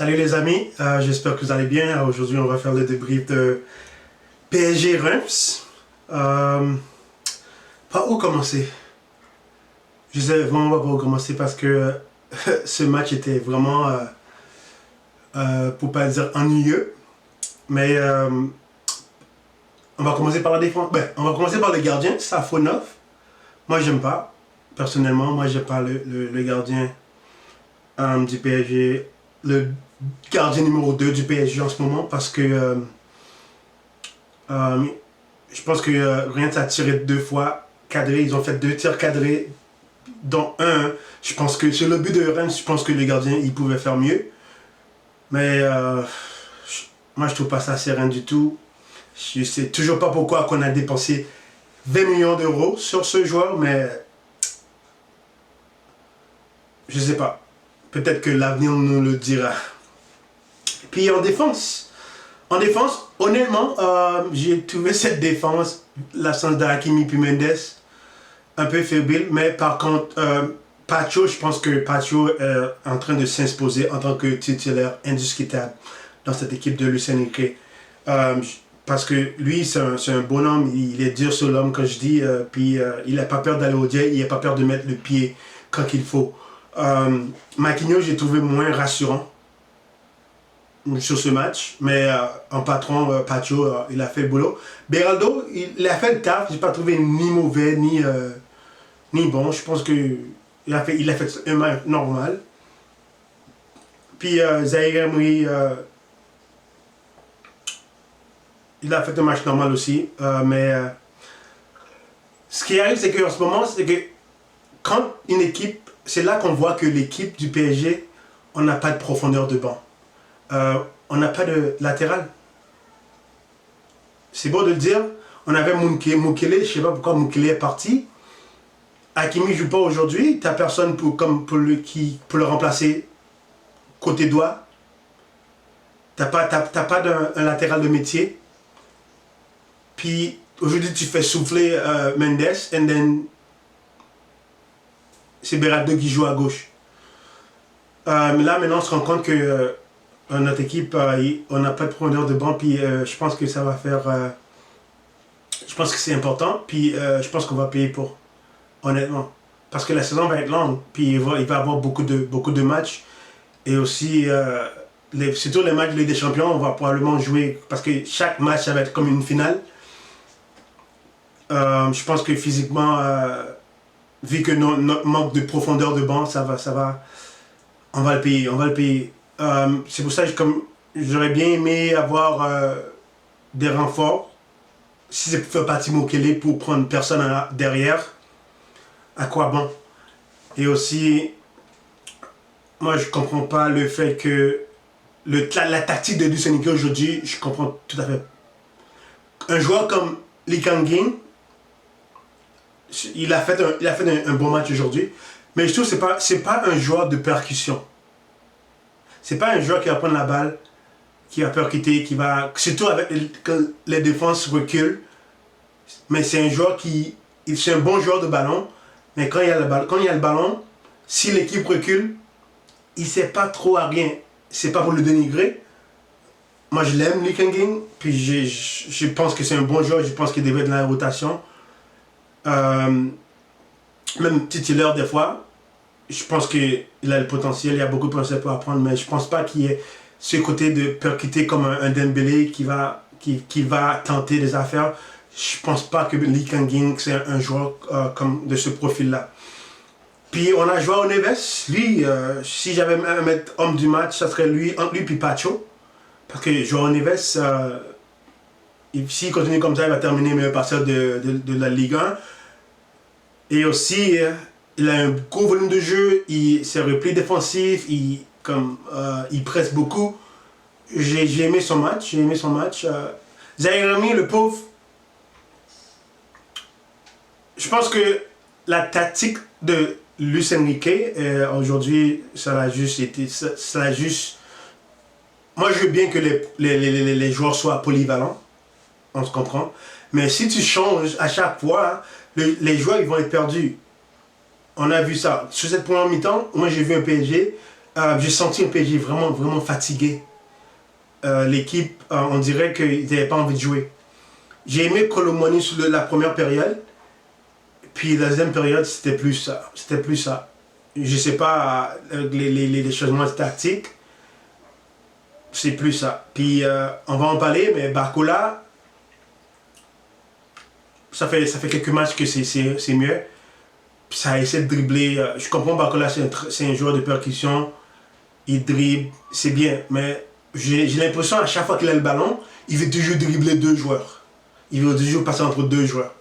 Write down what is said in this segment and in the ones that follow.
Salut les amis, j'espère que vous allez bien. Aujourd'hui, on va faire le débrief de PSG Reims. Par où commencer? Je sais vraiment pas par où commencer parce que ce match était vraiment, pour pas dire ennuyeux. Mais on va commencer par la défense. Ben, on va commencer par le gardien, Safonov. Moi, j'aime pas. Personnellement, moi, j'aime pas le gardien du PSG. Le gardien numéro 2 du PSG en ce moment parce que je pense que Reims a tiré 2 fois cadré. Ils ont fait 2 tirs cadrés, dont un. Je pense que sur le but de Reims, je pense que le gardien il pouvait faire mieux. Mais moi, je trouve pas ça serein du tout. Je sais toujours pas pourquoi qu'on a dépensé 20 millions d'euros sur ce joueur, mais je sais pas. Peut-être que l'avenir nous le dira. Puis en défense, honnêtement, j'ai trouvé cette défense, l'absence d'Hakimi puis Mendes, un peu fébrile. Mais par contre, Pacho, je pense que Pacho est en train de s'imposer en tant que titulaire indiscutable dans cette équipe de Luis Enrique. Parce que lui, c'est un bonhomme, il est dur sur l'homme, quand je dis, puis il n'a pas peur d'aller au diable, il n'a pas peur de mettre le pied quand il faut. Marquinhos, j'ai trouvé moins rassurant sur ce match, mais en patron, Pacho, il a fait le boulot. Beraldo, il a fait le taf, j'ai pas trouvé ni mauvais, ni bon. Je pense que il a fait un match normal. Puis Zaïre Emery, il a fait un match normal aussi, mais ce qui arrive, c'est qu'en ce moment, c'est que quand une équipe, c'est là qu'on voit que l'équipe du PSG, on n'a pas de profondeur de banc. On n'a pas de latéral. C'est beau de le dire. On avait Mukele, je ne sais pas pourquoi Mukele est parti. Hakimi ne joue pas aujourd'hui. Tu n'as personne pour le remplacer côté droit. Tu n'as pas un latéral de métier. Puis aujourd'hui, tu fais souffler Mendes, et then c'est Beraldo qui joue à gauche. Mais là, maintenant, on se rend compte que notre équipe, on n'a pas de profondeur de banc, puis je pense que ça va faire. Je pense que c'est important, puis je pense qu'on va payer pour, honnêtement. Parce que la saison va être longue, puis il va y avoir beaucoup de matchs. Et aussi, surtout les matchs de Ligue des Champions, on va probablement jouer, parce que chaque match, ça va être comme une finale. Je pense que physiquement, vu que notre manque de profondeur de banc, ça va. On va le payer. C'est pour ça que j'aurais bien aimé avoir des renforts. Si c'est pour faire partie Mukele pour prendre personne derrière, à quoi bon? Et aussi, moi je comprends pas le fait que la tactique de Luis Enrique aujourd'hui, je comprends tout à fait. Un joueur comme Lee Kang-in, il a fait un bon match aujourd'hui, mais je trouve que c'est pas un joueur de percussion. C'est pas un joueur qui va prendre la balle, qui va percuter, surtout avec quand les défenses reculent. Mais c'est un joueur c'est un bon joueur de ballon, mais quand il y a le ballon, si l'équipe recule, il ne sait pas trop à rien. C'est pas pour le dénigrer. Moi je l'aime, Lee Kang-in, puis je pense que c'est un bon joueur, je pense qu'il devrait être dans la rotation. Même titulaire des fois. Je pense qu'il a le potentiel, il y a beaucoup de potentiel pour apprendre, mais je pense pas qu'il y ait ce côté de percuter comme un Dembélé qui va tenter des affaires. Je pense pas que Lee Kang-in c'est un joueur comme de ce profil-là. Puis on a Joao Neves, lui, si j'avais à mettre homme du match, ça serait lui, entre lui puis Pacho. Parce que Joao Neves, s'il continue comme ça, il va terminer meilleur passeur de la Ligue 1. Et aussi, il a un gros volume de jeu, c'est repli défensif, il presse beaucoup. J'ai aimé son match, Zaïre Emery, le pauvre, je pense que la tactique de Luis Enrique, aujourd'hui, ça a juste. Moi, je veux bien que les joueurs soient polyvalents, on se comprend. Mais si tu changes à chaque fois, les joueurs ils vont être perdus. On a vu ça. Sur cette première mi-temps, moi j'ai vu un PSG, J'ai senti un PSG vraiment, vraiment fatigué. L'équipe, on dirait qu'ils n'avaient pas envie de jouer. J'ai aimé Colomoni sur la première période. Puis la deuxième période, c'était plus ça. C'était plus ça. Je sais pas, les changements tactiques, c'est plus ça. Puis on va en parler, mais Barcola, ça fait quelques matchs que c'est mieux. Puis ça essaie de dribbler. Je comprends Barcola, c'est un joueur de percussion. Il dribble, c'est bien. Mais j'ai l'impression à chaque fois qu'il a le ballon, il veut toujours dribbler deux joueurs. Il veut toujours passer entre deux joueurs.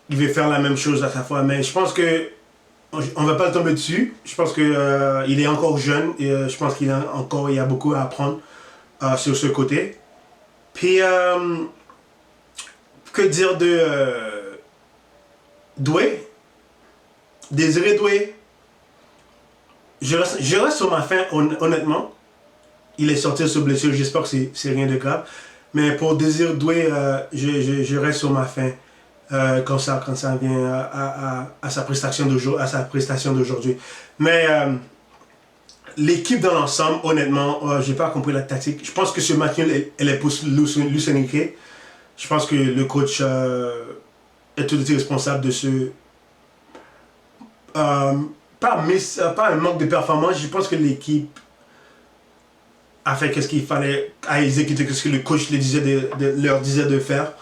Il veut faire la même chose à chaque fois. Mais je pense que on va pas le tomber dessus. Je pense que il est encore jeune et je pense qu'il il y a beaucoup à apprendre sur ce côté. Puis que dire de Doué, Désiré Doué. Je reste sur ma faim, honnêtement. Il est sorti de ce blessure, j'espère que c'est rien de grave. Mais pour Désiré Doué, je reste sur ma faim. Quand ça vient à sa prestation d'aujourd'hui. Mais l'équipe dans l'ensemble, honnêtement, j'ai pas compris la tactique. Je pense que ce match, elle est pour Luis Enrique. Je pense que le coach est tout à fait responsable de ce... pas un manque de performance, je pense que l'équipe a fait ce qu'il fallait, a exécuté ce que le coach leur disait de faire.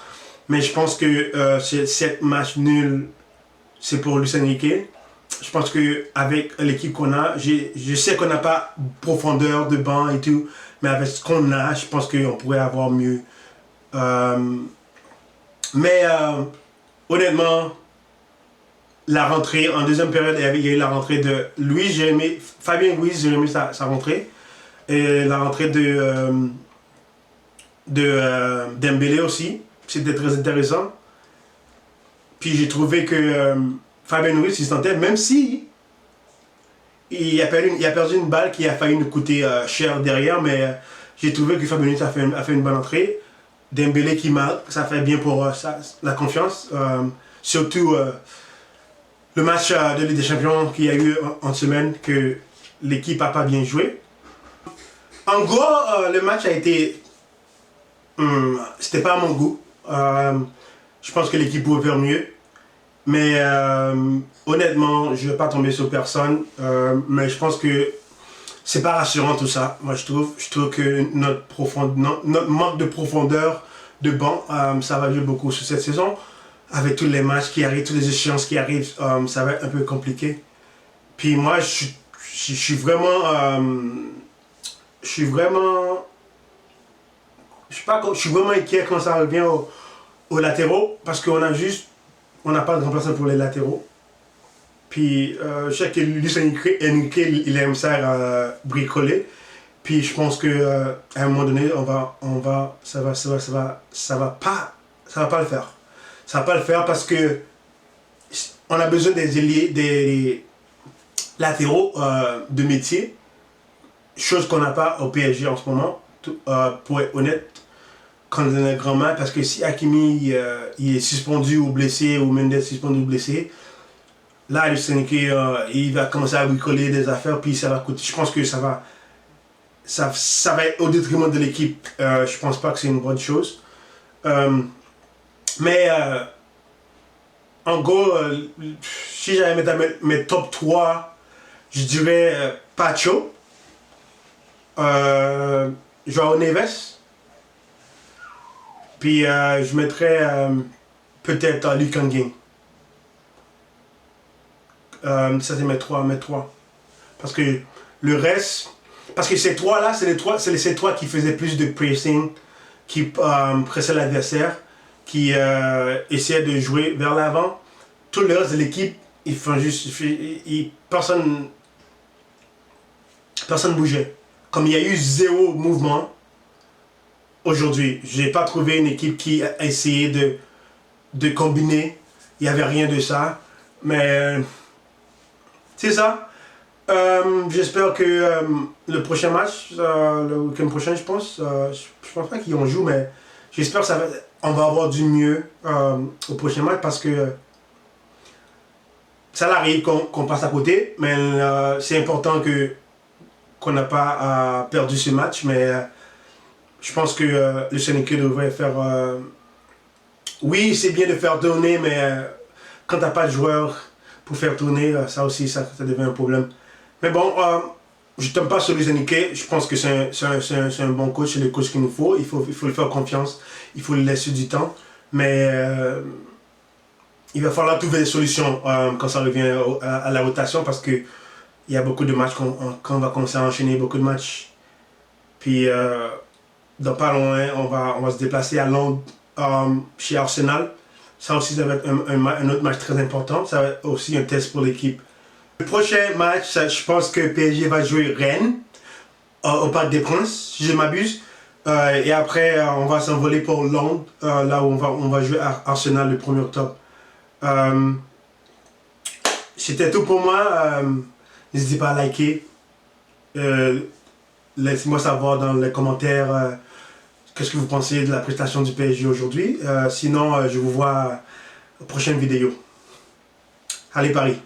Mais je pense que cette match nul, c'est pour Luis Enrique. Je pense qu'avec l'équipe qu'on a, je sais qu'on n'a pas profondeur de banc et tout, mais avec ce qu'on a, je pense qu'on pourrait avoir mieux. Mais honnêtement, la rentrée, en deuxième période, il y a eu la rentrée de Fabien Ruiz, j'ai aimé sa rentrée. Et la rentrée de Dembélé aussi. C'était très intéressant. Puis j'ai trouvé que Fabien Ruiz, il se tentait, même si il a perdu une balle qui a failli nous coûter cher derrière, mais j'ai trouvé que Fabien Ruiz a fait une bonne entrée. Dembélé qui marque, ça fait bien pour la confiance. Surtout le match de Ligue des Champions qu'il y a eu en semaine, que l'équipe n'a pas bien joué. En gros, le match a été... c'était pas à mon goût. Je pense que l'équipe pouvait faire mieux. Mais honnêtement, je ne vais pas tomber sur personne. Mais je pense que c'est pas rassurant tout ça. Moi, je trouve que notre manque de profondeur de banc, ça va jouer beaucoup sur cette saison. Avec tous les matchs qui arrivent, toutes les échéances qui arrivent, ça va être un peu compliqué. Puis moi, je suis vraiment... je suis vraiment inquiet quand ça revient aux latéraux, parce qu'on n'a pas de remplaçant pour les latéraux. Puis je sais que Luis Enrique, il aime ça bricoler. Puis je pense que à un moment donné, ça va pas le faire. Ça va pas le faire parce que on a besoin des latéraux de métier, chose qu'on n'a pas au PSG en ce moment, pour être honnête, quand on est grand mal, parce que si Hakimi il est suspendu ou blessé, ou Mendes suspendu ou blessé, là, le Sénégal, il va commencer à bricoler des affaires, puis ça va coûter. Je pense que ça va être au détriment de l'équipe. Je pense pas que c'est une bonne chose. Mais en gros, si j'allais mettre mes top 3, je dirais Pacho, Joao Neves, puis je mettrais peut-être Lee Kang-in. Ça c'est mes trois. Parce que le reste, parce que ces trois-là, c'est ces trois qui faisaient plus de pressing, qui pressaient l'adversaire, qui essayaient de jouer vers l'avant. Tout le reste de l'équipe, ils font juste, personne bougeait. Comme il y a eu zéro mouvement aujourd'hui, j'ai pas trouvé une équipe qui a essayé de combiner. Il n'y avait rien de ça. Mais c'est ça. J'espère que le prochain match, le week-end prochain, je pense pas qu'ils en jouent, mais j'espère qu'on va avoir du mieux au prochain match, parce que ça arrive qu'on passe à côté, mais c'est important que qu'on n'a pas perdu ce match, mais je pense que le Sénégal devrait faire... oui, c'est bien de faire tourner, mais quand tu n'as pas de joueurs pour faire tourner, ça aussi, ça devient un problème. Mais bon, je ne t'aime pas sur Luis Enrique. Je pense que c'est un bon coach, c'est le coach qu'il nous faut. Il faut lui faire confiance, il faut lui laisser du temps. Mais il va falloir trouver des solutions quand ça revient à la rotation parce qu'il y a beaucoup de matchs qu'on va commencer à enchaîner, beaucoup de matchs. Puis, dans pas loin, on va se déplacer à Londres chez Arsenal. Ça aussi, ça va être un autre match très important. Ça va être aussi un test pour l'équipe. Le prochain match, je pense que PSG va jouer Rennes au Parc des Princes, si je m'abuse. Et après, on va s'envoler pour Londres, là où on va jouer à Arsenal le 1er octobre. C'était tout pour moi. N'hésitez pas à liker. Laissez-moi savoir dans les commentaires qu'est-ce que vous pensez de la prestation du PSG aujourd'hui. Sinon, je vous vois aux prochaines vidéos. Allez Paris!